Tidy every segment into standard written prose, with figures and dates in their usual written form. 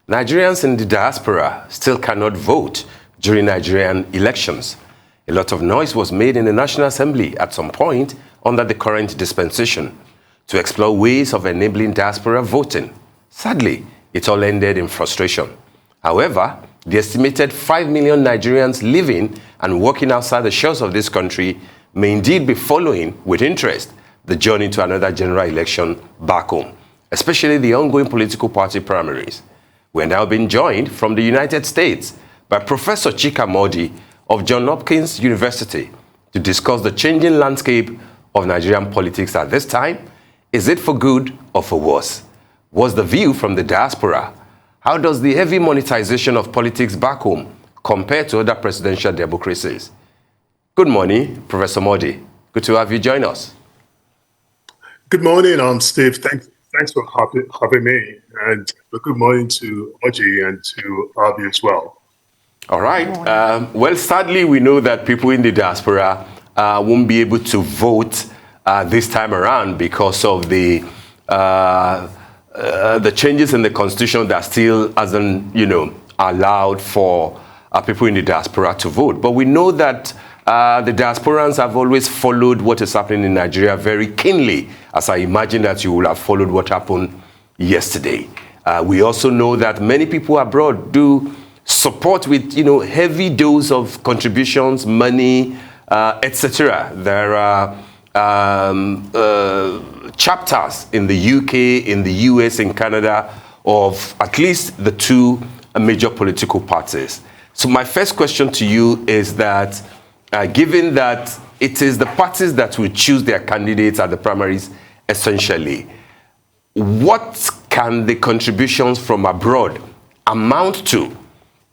Nigerians in the diaspora still cannot vote during Nigerian elections. A lot of noise was made in the National Assembly at some point under the current dispensation to explore ways of enabling diaspora voting. Sadly, it all ended in frustration. However, the estimated 5 million Nigerians living and working outside the shores of this country may indeed be following with interest the journey to another general election back home, especially the ongoing political party primaries. We're now being joined from the United States by Professor Chika Mordi of Johns Hopkins University to discuss the changing landscape of Nigerian politics at this time. Is it for good or for worse? What's the view from the diaspora? How does the heavy monetization of politics back home compare to other presidential democracies? Good morning, Professor Mordi. Good to have you join us. Good morning, Steve. Thanks for having me, and good morning to Oji and to Abi as well. All right. Well, sadly, we know that people in the diaspora won't be able to vote this time around because of the changes in the constitution that still hasn't, allowed for people in the diaspora to vote. But we know that the diasporans have always followed what is happening in Nigeria very keenly, as I imagine that you will have followed what happened yesterday. We also know that many people abroad do support with, heavy dose of contributions, money, etc. There are chapters in the UK, in the US, in Canada, of at least the two major political parties. So my first question to you is that, given that it is the parties that will choose their candidates at the primaries, essentially, what can the contributions from abroad amount to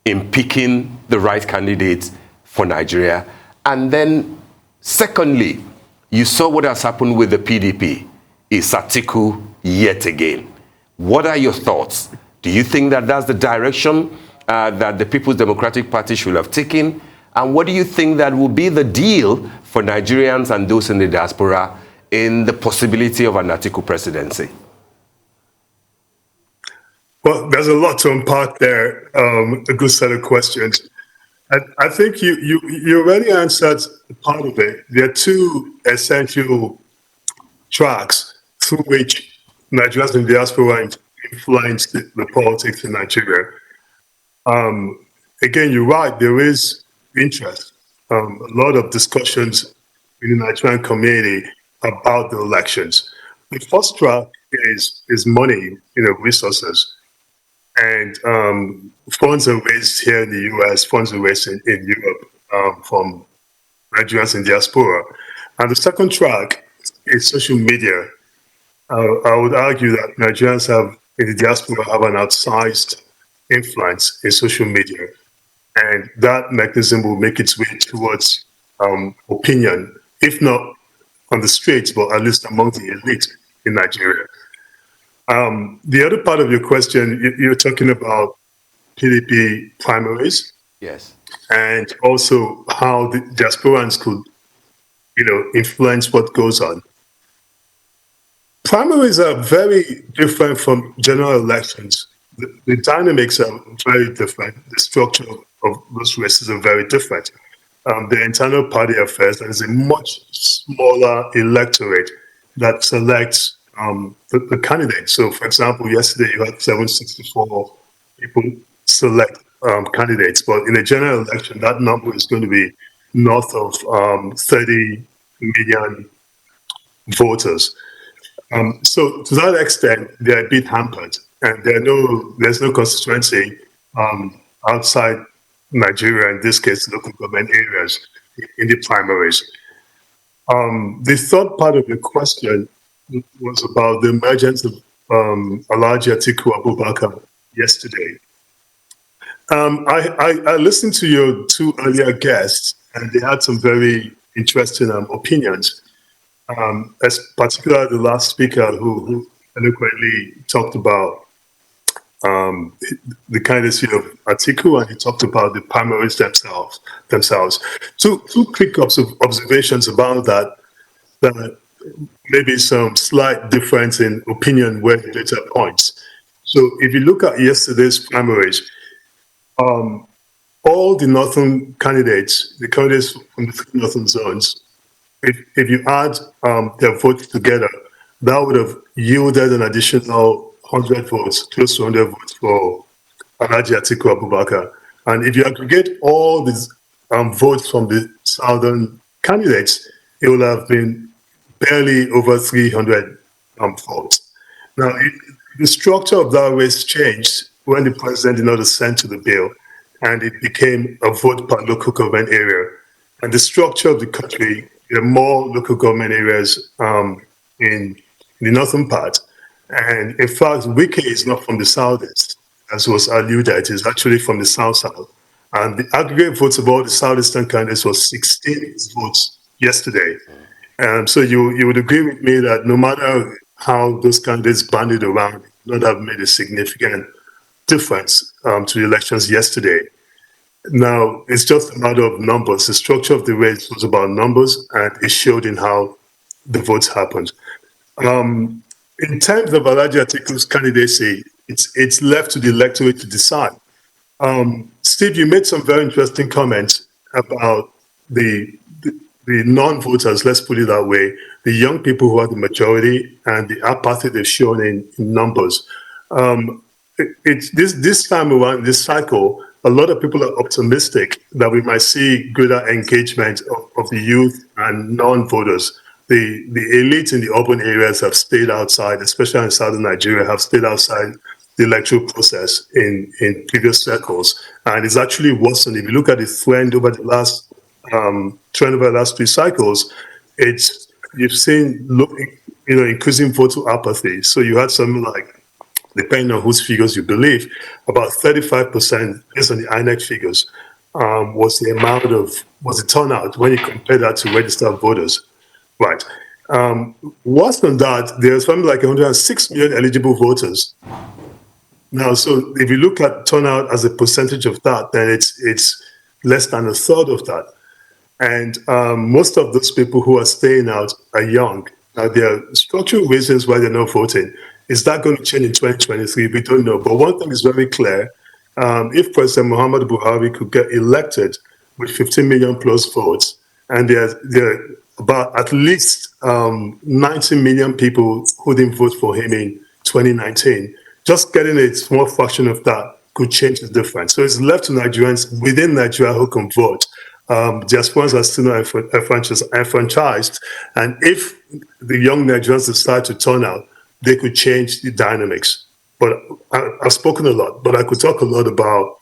in picking the right candidates for Nigeria? And then, secondly, you saw what has happened with the PDP. It's Atiku yet again. What are your thoughts? Do you think that that's the direction that the People's Democratic Party should have taken? And what do you think that will be the deal for Nigerians and those in the diaspora in the possibility of an Atiku presidency? Well, there's a lot to unpack there. A good set of questions. I think you already answered part of it. There are two essential tracks through which Nigerians in the diaspora influence the politics in Nigeria. Again, you're right. There is interest, a lot of discussions in the Nigerian community about the elections. The first track is money, resources. And funds are raised here in the US, funds are raised in Europe from Nigerians in diaspora. And the second track is social media. I would argue that Nigerians in the diaspora have an outsized influence in social media. And that mechanism will make its way towards opinion, if not on the streets, but at least among the elite in Nigeria. The other part of your question, you're talking about PDP primaries. Yes. And also how the diasporans could, influence what goes on. Primaries are very different from general elections. The dynamics are very different. The structure of those races are very different. The internal party affairs, there is a much smaller electorate that selects the candidates. So, for example, yesterday you had 764 people select candidates, but in a general election, that number is going to be north of 30 million voters. So, to that extent, they're a bit hampered, and there's no constituency outside Nigeria, in this case, local government areas in the primaries. The third part of the question was about the emergence of Alhaji Atiku Abubakar yesterday. I listened to your two earlier guests, and they had some very interesting opinions, particularly the last speaker who eloquently talked about the candidacy of Atiku, and he talked about the primaries themselves. Two quick observations about that maybe some slight difference in opinion where the data points. So if you look at yesterday's primaries, all the northern candidates, the candidates from the three northern zones, if you add their votes together, that would have yielded an additional 100 votes, close to 100 votes for Alhaji Atiku Abubakar. And if you aggregate all these votes from the southern candidates, it will have been barely over 300 votes. Now, the structure of that race changed when the president did not assent to the bill, and it became a vote per local government area. And the structure of the country, there are more local government areas in the northern part. And in fact, Wike is not from the southeast, as was alluded. It is actually from the south-south. And the aggregate votes of all the southeastern candidates was 16 votes yesterday. So you would agree with me that no matter how those candidates banded around, it would not have made a significant difference to the elections yesterday. Now, it's just a matter of numbers. The structure of the race was about numbers, and it showed in how the votes happened. In terms of Alhaji Atiku's candidacy, it's left to the electorate to decide. Steve, you made some very interesting comments about the non-voters, let's put it that way, the young people who are the majority and the apathy they've shown in numbers. This time around, this cycle, a lot of people are optimistic that we might see greater engagement of the youth and non-voters. The elites in the urban areas have stayed outside, especially in southern Nigeria, have stayed outside the electoral process in previous circles. And it's actually worsened. If you look at the trend over the last three cycles, you've seen increasing voter apathy. So you had something like, depending on whose figures you believe, about 35%, based on the INEC figures, was the turnout when you compare that to registered voters. Right. Worse than that, there's something like 106 million eligible voters. Now, so if you look at turnout as a percentage of that, then it's less than a third of that. And most of those people who are staying out are young. Now, there are structural reasons why they're not voting. Is that going to change in 2023? We don't know. But one thing is very clear. If President Muhammadu Buhari could get elected with 15 million plus votes, and there are about at least 90 million people who didn't vote for him in 2019, just getting a small fraction of that could change the difference. So it's left to Nigerians within Nigeria who can vote. Diasporans are still not enfranchised. And if the young Nigerians decide to turn out, they could change the dynamics. But I've spoken a lot, but I could talk a lot about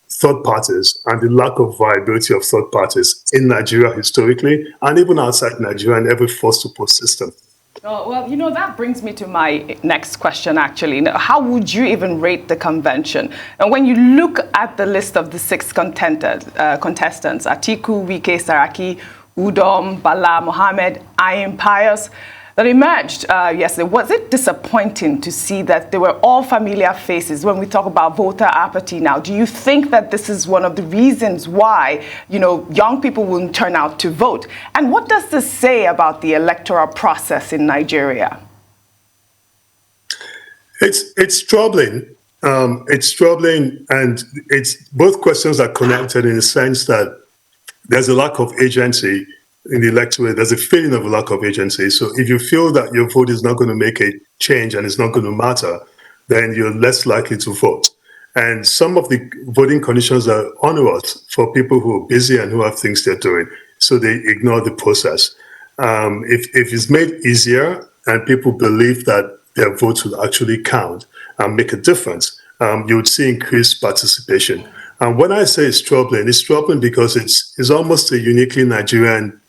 third parties and the lack of viability of third parties in Nigeria historically, and even outside Nigeria in every force-to-post system. Oh, well, that brings me to my next question, actually. Now, how would you even rate the convention? And when you look at the list of the 6 contestants, Atiku, Wike, Saraki, Udom, Bala, Mohammed, Ayim, Pius, that emerged yesterday, was it disappointing to see that they were all familiar faces when we talk about voter apathy now? Do you think that this is one of the reasons why, young people won't turn out to vote? And what does this say about the electoral process in Nigeria? It's troubling. It's troubling, and both questions are connected in the sense that there's a lack of agency in the electorate. There's a feeling of a lack of agency. So if you feel that your vote is not going to make a change and it's not going to matter, then you're less likely to vote. And some of the voting conditions are onerous for people who are busy and who have things they're doing. So they ignore the process. If it's made easier and people believe that their votes will actually count and make a difference, you would see increased participation. And when I say it's troubling because it's almost a uniquely Nigerian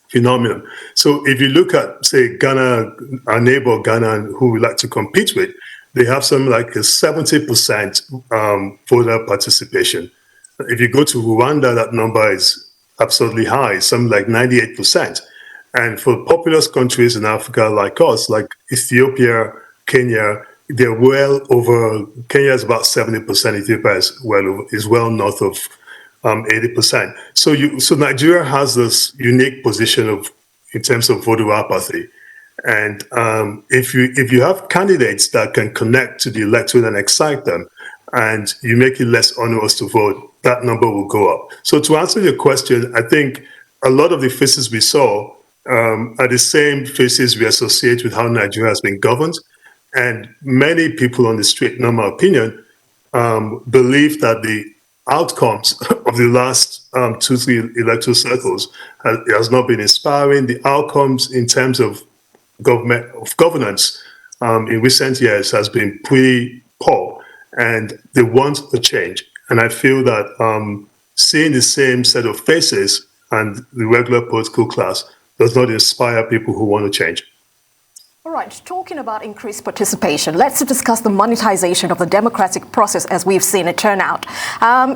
phenomenon. So if you look at, say, Ghana, our neighbor Ghana, who we like to compete with, they have something like a 70% voter participation. If you go to Rwanda, that number is absolutely high, something like 98%. And for populous countries in Africa like us, like Ethiopia, Kenya, they're well over, Kenya is about 70%, Ethiopia is well north of 80%. So Nigeria has this unique position in terms of voter apathy. And if you have candidates that can connect to the electorate and excite them, and you make it less onerous to vote, that number will go up. So to answer your question, I think a lot of the faces we saw are the same faces we associate with how Nigeria has been governed. And many people on the street, in my opinion, believe that the outcomes of the last 2-3 electoral cycles has not been inspiring. The outcomes in terms of governance in recent years has been pretty poor, and they want a change. And I feel that seeing the same set of faces and the regular political class does not inspire people who want to change. All right, talking about increased participation, let's discuss the monetization of the democratic process as we've seen it turn out.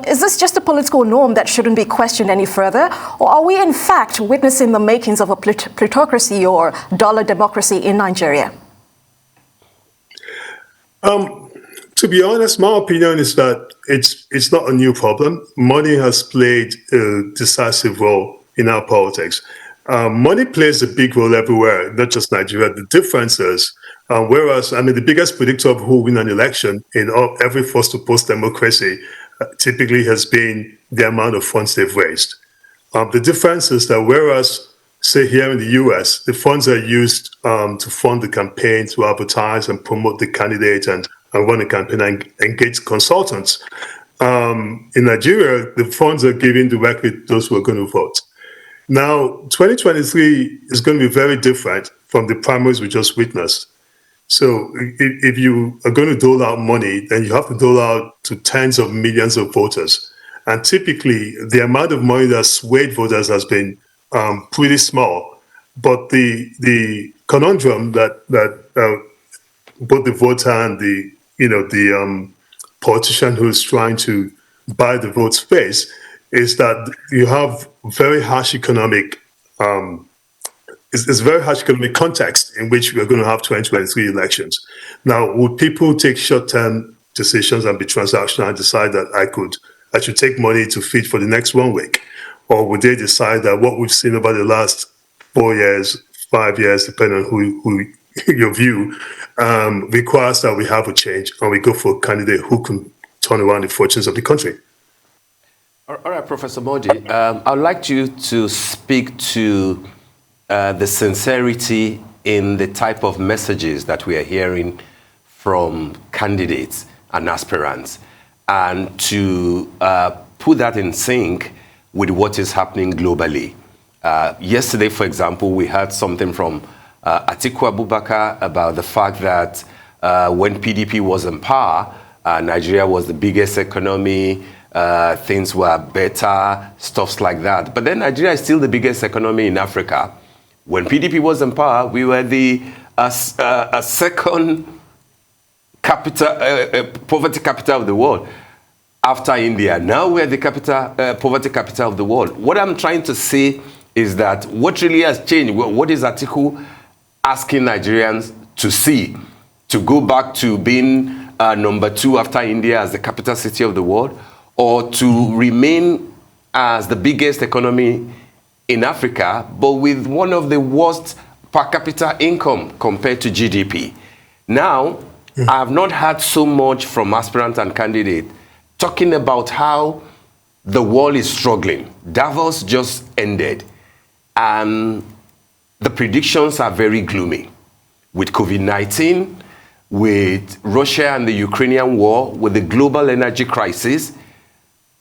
Is this just a political norm that shouldn't be questioned any further? Or are we in fact witnessing the makings of a plutocracy or dollar democracy in Nigeria? To be honest, my opinion is that it's not a new problem. Money has played a decisive role in our politics. Money plays a big role everywhere, not just Nigeria. The difference is, whereas, the biggest predictor of who will win an election in every first-to-post democracy typically has been the amount of funds they've raised. The difference is that whereas, say here in the US, the funds are used to fund the campaign, to advertise and promote the candidate and run a campaign and engage consultants. In Nigeria, the funds are given directly to those who are going to vote. Now, 2023 is going to be very different from the primaries we just witnessed. So if you are going to dole out money, then you have to dole out to tens of millions of voters. And typically, the amount of money that swayed voters has been pretty small. But the conundrum that both the voter and the politician who is trying to buy the votes face is that you have very harsh economic it's very harsh economic context in which we're going to have 2023 elections. Now, would people take short-term decisions and be transactional and decide that I should take money to feed for the next 1 week? Or would they decide that what we've seen over the last 4 years, 5 years, depending on who your view, requires that we have a change and we go for a candidate who can turn around the fortunes of the country? All right, Professor Mordi, I'd like you to speak to the sincerity in the type of messages that we are hearing from candidates and aspirants, and to put that in sync with what is happening globally. Yesterday, for example, we heard something from Atiku Abubakar about the fact that when PDP was in power, Nigeria was the biggest economy, things were better, stuffs like that. But then Nigeria is still the biggest economy in Africa. When PDP was in power, we were the second poverty capital of the world after India. Now we're the poverty capital of the world. What I'm trying to say is that what really has changed, what is Atiku asking Nigerians to see, to go back to being number 2 after India as the capital city of the world, or to remain as the biggest economy in Africa, but with one of the worst per capita income compared to GDP. Now, I have not heard so much from aspirant and candidate talking about how the world is struggling. Davos just ended, and the predictions are very gloomy. With COVID-19, with Russia and the Ukrainian war, with the global energy crisis,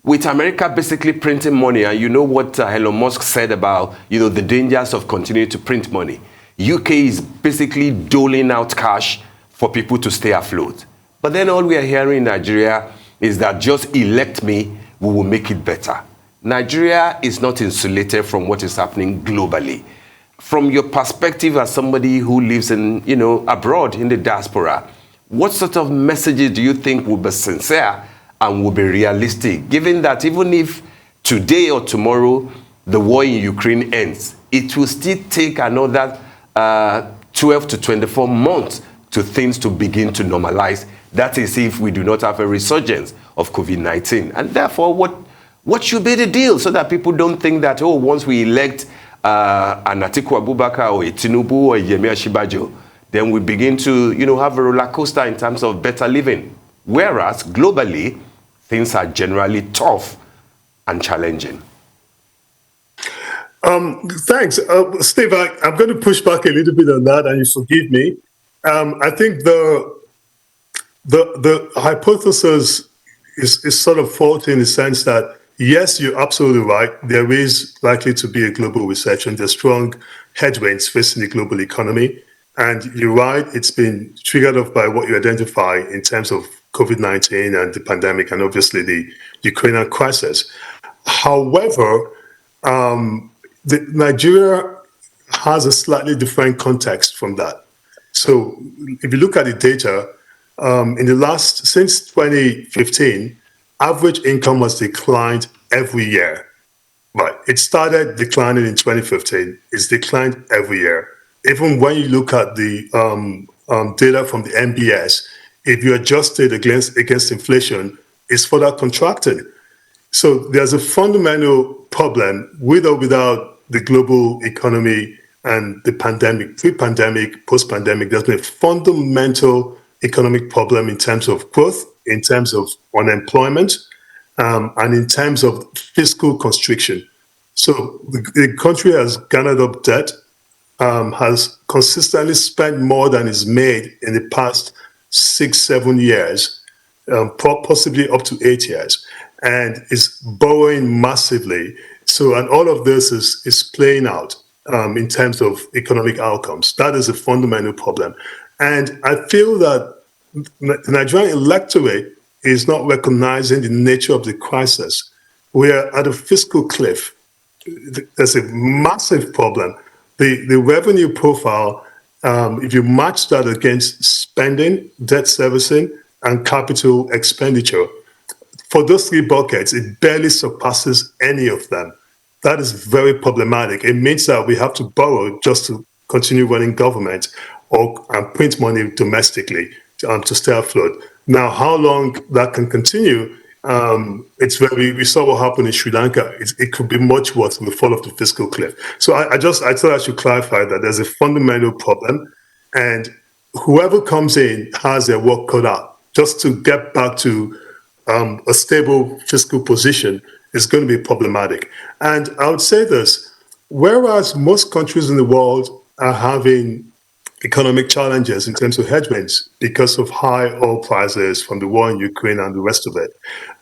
with America basically printing money, and you know what Elon Musk said about the dangers of continuing to print money. UK is basically doling out cash for people to stay afloat. But then all we are hearing in Nigeria is that just elect me, we will make it better. Nigeria is not insulated from what is happening globally. From your perspective as somebody who lives in, abroad in the diaspora, what sort of messages do you think will be sincere and will be realistic, given that even if today or tomorrow the war in Ukraine ends, it will still take another 12 to 24 months to things to begin to normalize. That is if we do not have a resurgence of COVID-19. And therefore, what should be the deal so that people don't think that, once we elect an Atiku Abubakar or a Tinubu or a Yemi Osinbajo, then we begin to, have a roller coaster in terms of better living. Whereas globally, things are generally tough and challenging. Thanks. Steve, I'm going to push back a little bit on that, and you forgive me. I think the hypothesis is sort of faulty in the sense that, yes, you're absolutely right. There is likely to be a global recession. There's strong headwinds facing the global economy. And you're right, it's been triggered off by what you identify in terms of COVID-19 and the pandemic, and obviously the Ukrainian crisis. However, Nigeria has a slightly different context from that. So if you look at the data, since 2015, average income has declined every year. Right. It started declining in 2015. It's declined every year. Even when you look at the data from the NBS, if you adjust it against inflation, it's further contracted. So there's a fundamental problem with or without the global economy and the pandemic, pre-pandemic, post-pandemic. There's been a fundamental economic problem in terms of growth, in terms of unemployment, and in terms of fiscal constriction. So the country has garnered up debt, has consistently spent more than is made in the past 6-7 years, possibly up to 8 years, and is borrowing massively. So, and all of this is playing out in terms of economic outcomes. That is a fundamental problem. And I feel that the Nigerian electorate is not recognizing the nature of the crisis. We are at a fiscal cliff. There's a massive problem. The revenue profile, if you match that against spending, debt servicing, and capital expenditure, for those three buckets, it barely surpasses any of them. That is very problematic. It means that we have to borrow just to continue running government or print money domestically to stay afloat. Now, how long that can continue, we saw what happened in Sri Lanka. It could be much worse in the fall of the fiscal cliff. So I thought I should clarify that there's a fundamental problem, and whoever comes in has their work cut out. Just to get back to a stable fiscal position is going to be problematic. And I would say this, whereas most countries in the world are having economic challenges in terms of headwinds because of high oil prices from the war in Ukraine and the rest of it.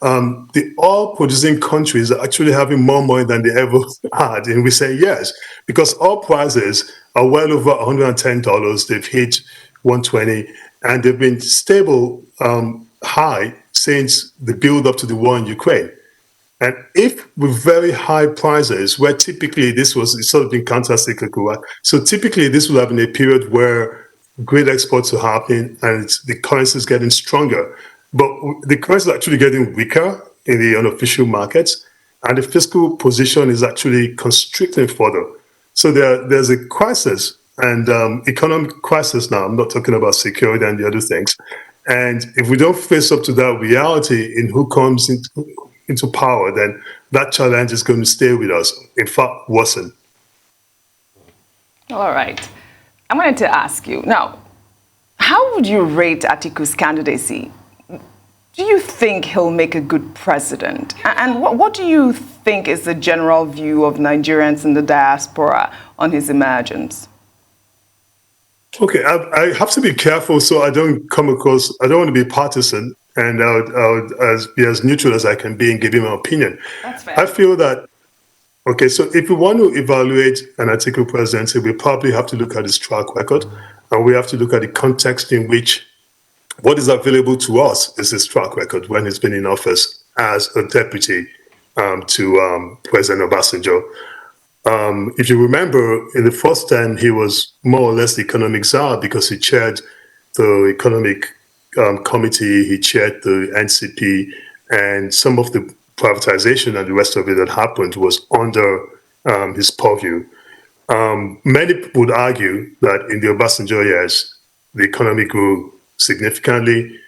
The oil-producing countries are actually having more money than they ever had in recent years because oil prices are well over $110. They've hit 120, and they've been stable high since the build-up to the war in Ukraine. And if with very high prices, where typically it's sort of been counter-cyclical, right? So typically this will happen in a period where great exports are happening and the currency is getting stronger. But the currency is actually getting weaker in the unofficial markets, and the fiscal position is actually constricting further. So there's a crisis, and economic crisis now. I'm not talking about security and the other things. And if we don't face up to that reality in who comes into power, then that challenge is going to stay with us, in fact, worsen. All right. I wanted to ask you, now, how would you rate Atiku's candidacy? Do you think he'll make a good president? And what do you think is the general view of Nigerians in the diaspora on his emergence? Okay, I have to be careful so I don't want to be partisan, and I would be as neutral as I can be in giving my opinion. That's fair. I feel that, okay, so if we want to evaluate an Atiku presidency, we probably have to look at his track record, and we have to look at the context in which what is available to us is his track record when he's been in office as a deputy to President Obasanjo. If you remember, in the first term, he was more or less the economic czar because he chaired the economic committee, he chaired the NCP, and some of the privatization and the rest of it that happened was under his purview. Many would argue that in the Obasanjo years, the economy grew significantly.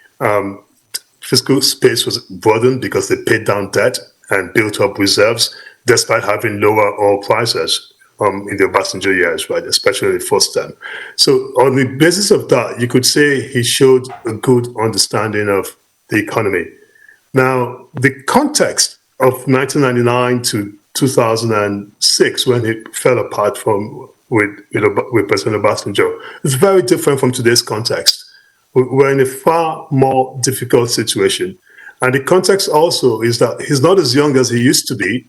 Fiscal space was broadened because they paid down debt and built up reserves, despite having lower oil prices. in the Obasanjo years, right, especially the first term. So on the basis of that, you could say he showed a good understanding of the economy. Now, the context of 1999 to 2006, when he fell apart with President Obasanjo, is very different from today's context. We're in a far more difficult situation. And the context also is that he's not as young as he used to be.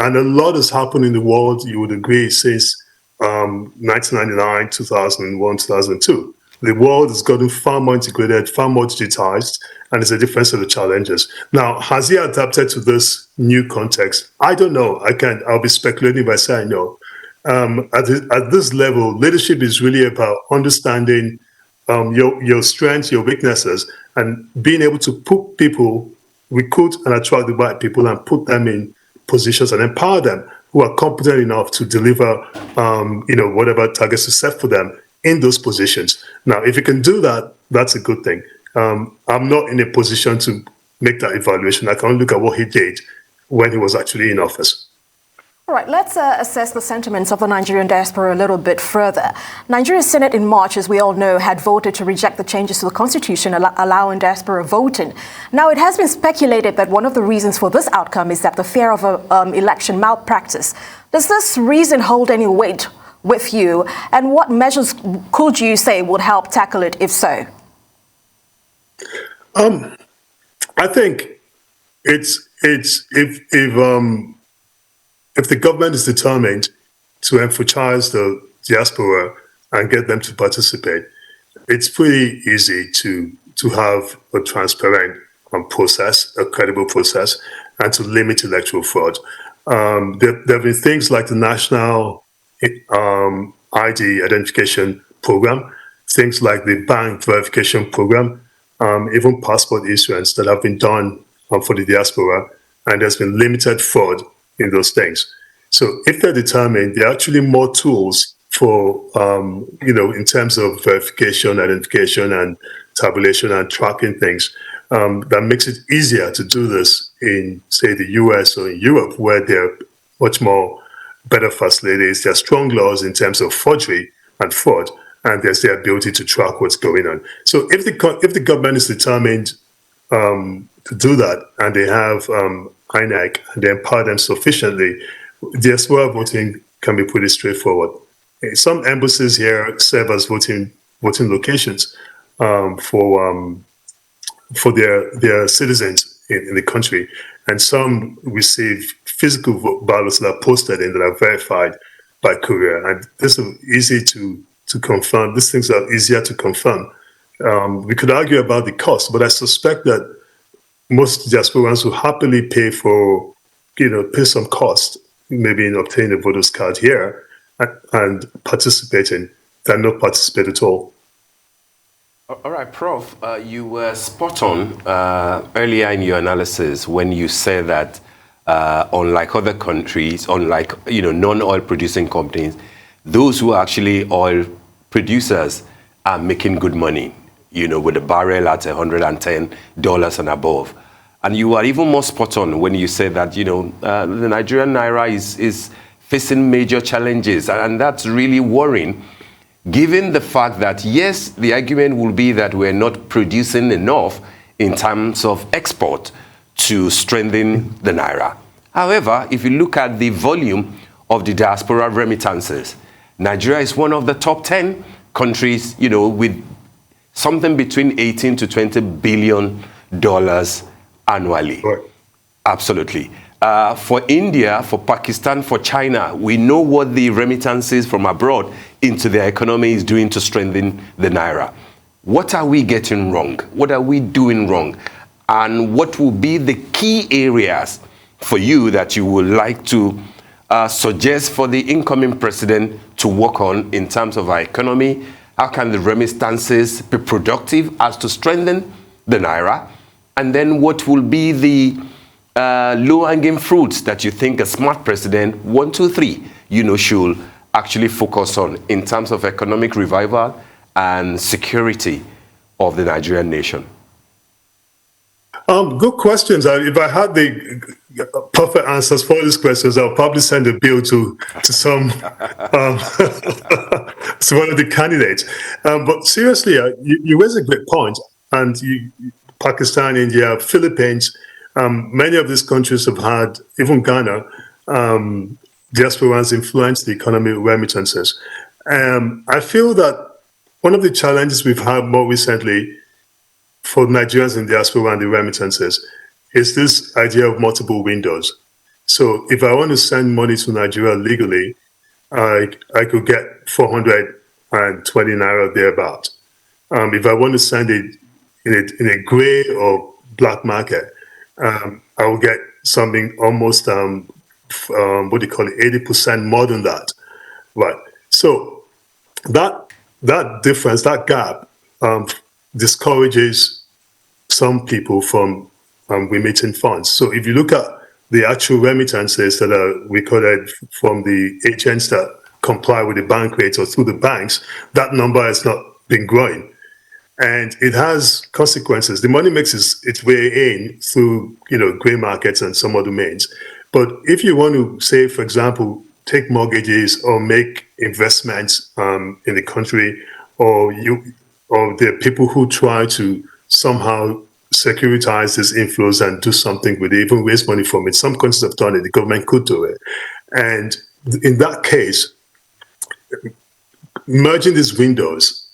And a lot has happened in the world, you would agree, since 1999, 2001, 2002. The world has gotten far more integrated, far more digitized, and it's a different set of challenges. Now, has he adapted to this new context? I don't know. I'll be speculating by saying no. At this level, leadership is really about understanding your strengths, your weaknesses, and being able to put people, recruit and attract the right people and put them in positions and empower them who are competent enough to deliver, whatever targets are set for them in those positions. Now, if you can do that, that's a good thing. I'm not in a position to make that evaluation. I can only look at what he did when he was actually in office. All right, let's assess the sentiments of the Nigerian diaspora a little bit further. Nigeria's Senate in March, as we all know, had voted to reject the changes to the constitution allowing diaspora voting. Now, it has been speculated that one of the reasons for this outcome is that the fear of election malpractice. Does this reason hold any weight with you? And what measures could you say would help tackle it, if so? I think if the government is determined to emphasize the diaspora and get them to participate, it's pretty easy to have a transparent process, a credible process, and to limit electoral fraud. There have been things like the National ID Identification Program, things like the Bank Verification Program, even passport issuance that have been done for the diaspora, and there's been limited fraud in those things. So if they're determined, there are actually more tools for, in terms of verification, identification, and tabulation and tracking things that makes it easier to do this in, say, the US or in Europe, where they're much more better facilities. There are strong laws in terms of forgery and fraud, and there's the ability to track what's going on. So if the government is determined to do that, and they have INEC, and they empower them sufficiently, diaspora voting can be pretty straightforward. Some embassies here serve as voting locations for their citizens in the country, and some receive physical ballots that are posted in that are verified by courier, and this is easy to confirm. These things are easier to confirm. We could argue about the cost, but I suspect that most diasporans will happily pay some cost, maybe in obtaining a voter's card here and participating, than not participate at all. All right, Prof, you were spot on earlier in your analysis when you said that unlike other countries, unlike non-oil producing companies, those who are actually oil producers are making good money, with a barrel at $110 and above. And you are even more spot on when you say that, the Nigerian Naira is facing major challenges. And that's really worrying, given the fact that, yes, the argument will be that we're not producing enough in terms of export to strengthen the Naira. However, if you look at the volume of the diaspora remittances, Nigeria is one of the top 10 countries, with something between 18 to $20 billion annually. Right. Absolutely. For India, for Pakistan, for China, we know what the remittances from abroad into their economy is doing to strengthen the Naira. What are we getting wrong? What are we doing wrong? And what will be the key areas for you that you would like to suggest for the incoming president to work on in terms of our economy? How can the remittances be productive as to strengthen the Naira? And then what will be the low-hanging fruits that you think a smart president, 1, 2, 3, should actually focus on in terms of economic revival and security of the Nigerian nation? Good questions. If I had the perfect answers for these questions. I'll probably send a bill to some to one of the candidates. But seriously, you raise a great point. And Pakistan, India, Philippines, many of these countries have had, even Ghana, diasporans influence the economy with remittances. I feel that one of the challenges we've had more recently for Nigerians in diaspora and the remittances is this idea of multiple windows. So if I want to send money to Nigeria legally, I could get 420 naira thereabout. If I want to send it in a gray or black market, I will get something almost what do you call it, 80% more than that, right? So that difference, that gap, discourages some people from remitting funds. So if you look at the actual remittances that are recorded from the agents that comply with the bank rates or through the banks, that number has not been growing. And it has consequences. The money makes its way in through, grey markets and some other means. But if you want to, say, for example, take mortgages or make investments in the country, or there are people who try to somehow securitize these inflows and do something with it, even raise money from it. Some countries have done it. The government could do it. And in that case, merging these windows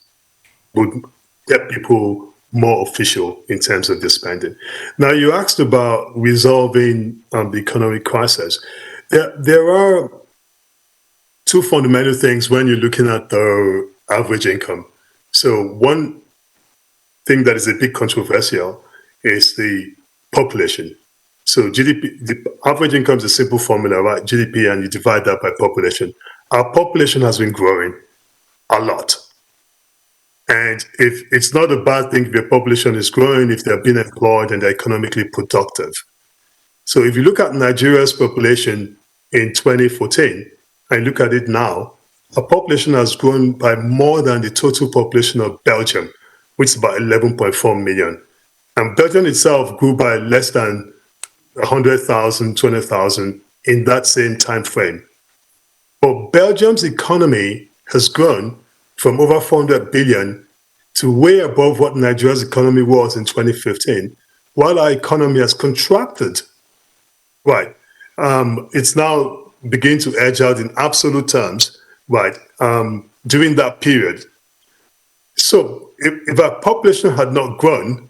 would get people more official in terms of their spending. Now, you asked about resolving the economic crisis. There are two fundamental things when you're looking at the average income. So one thing that is a bit controversial is the population. So GDP, the average income is a simple formula, right? GDP, and you divide that by population. Our population has been growing a lot. And if it's not a bad thing if your population is growing, if they're being employed and they're economically productive. So if you look at Nigeria's population in 2014 and look at it now, our population has grown by more than the total population of Belgium, which is about 11.4 million. And Belgium itself grew by less than 100,000, 200,000 in that same time frame. But Belgium's economy has grown from over 400 billion to way above what Nigeria's economy was in 2015, while our economy has contracted. Right. It's now beginning to edge out in absolute terms, right, during that period. So if our population had not grown,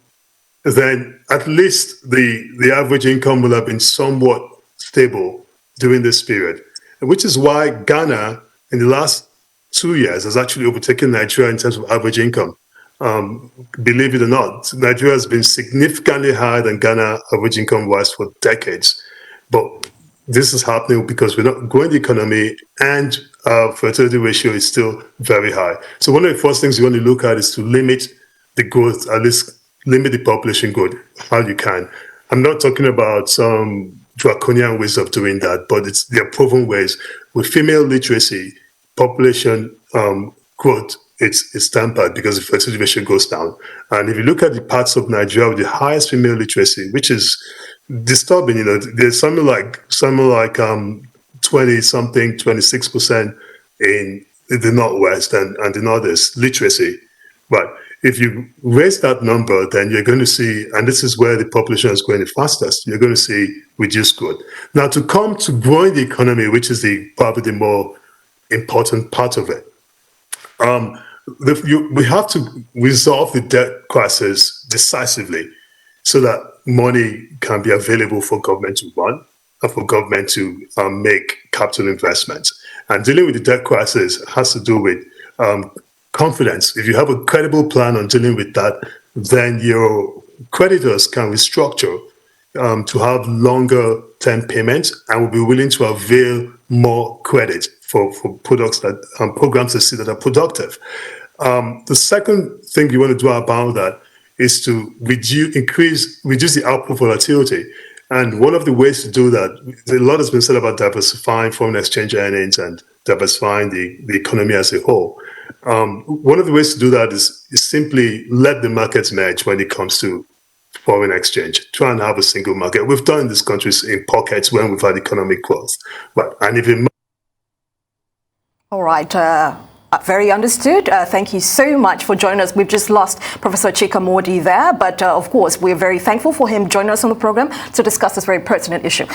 then at least the average income will have been somewhat stable during this period, which is why Ghana in the last 2 years has actually overtaken Nigeria in terms of average income. Believe it or not, Nigeria has been significantly higher than Ghana average income-wise for decades. But this is happening because we're not growing the economy and our fertility ratio is still very high. So one of the first things you want to look at is to limit the growth, at least limit the population growth how you can. I'm not talking about some draconian ways of doing that, but there are proven ways. With female literacy, population growth, it's tempered because the fertility ratio goes down. And if you look at the parts of Nigeria with the highest female literacy, which is disturbing, there's something like 20-something, 26% in the Northwest and the Northeast literacy. But if you raise that number, then you're going to see, and this is where the population is growing the fastest, you're going to see reduced growth. Now, to come to growing the economy, which is probably the more important part of it, we have to resolve the debt crisis decisively so that money can be available for government to run and for government to make capital investments. And dealing with the debt crisis has to do with confidence. If you have a credible plan on dealing with that, then your creditors can restructure to have longer term payments and will be willing to avail more credit for products that programs that are productive. The second thing you want to do about that is to reduce the output volatility. And one of the ways to do that, a lot has been said about diversifying foreign exchange earnings and diversifying the economy as a whole. One of the ways to do that is simply let the markets merge when it comes to foreign exchange, try and have a single market. We've done this countries in pockets when we've had economic growth. But, and if it All right. Very understood. Thank you so much for joining us. We've just lost Professor Chika Mordi there, but of course, we're very thankful for him joining us on the program to discuss this very pertinent issue.